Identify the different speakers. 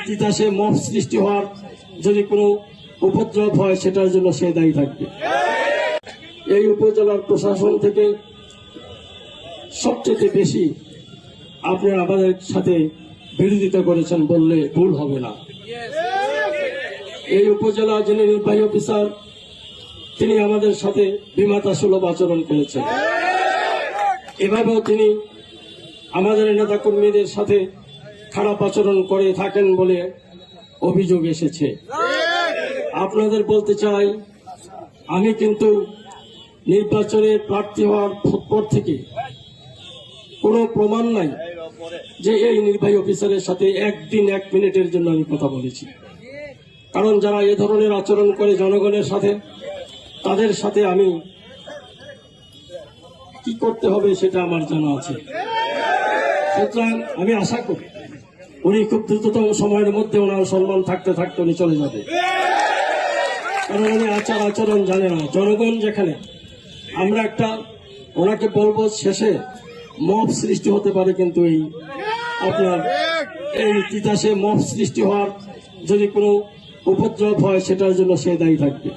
Speaker 1: তিতাসে mob সৃষ্টি হওয়ার যদি কোনো উপদ্রব হয় সেটার জন্য সে দায়ী থাকবে। এই উপজেলার প্রশাসন থেকে সবচেয়ে বেশি আপনারা আমাদের সাথে বিরোধিতা করেছেন বললে ভুল হবে না। এই উপজেলা যিনি নির্বাহী অফিসার তিনি আমাদের সাথে বিমাতা সুলভ আচরণ করেছেন। এভাবেও তিনি আমাদের নেতা কর্মীদের সাথে খারাপ আচরণ করে থাকেন বলে অভিযোগ এসেছে। আপনাদের বলতে চাই, আমি কিন্তু নির্বাচনে প্রার্থী হওয়ার পর থেকে কোনো প্রমাণ নাই যে এই নির্বাহী অফিসারের সাথে একদিন 1 মিনিটের জন্য আমি কথা বলেছি। কারণ যারা এ ধরনের আচরণ করে জনগণের সাথে, তাদের সাথে আমি কি করতে হবে সেটা আমার জানা আছে। সুতরাং আমি আশা করি উনি খুব দ্রুততম সময়ের মধ্যে ওনার সম্মান থাকতে থাকতে উনি চলে যাবে। কারণ উনি আচরণ জানে না। জনগণ যেখানে, আমরা একটা ওনাকে বলবো শেষে মব সৃষ্টি হতে পারে, কিন্তু এই আপনার এই তিতাসে মব সৃষ্টি হওয়ার যদি কোনো উপদ্রব হয় সেটার জন্য সে দায়ী থাকবে।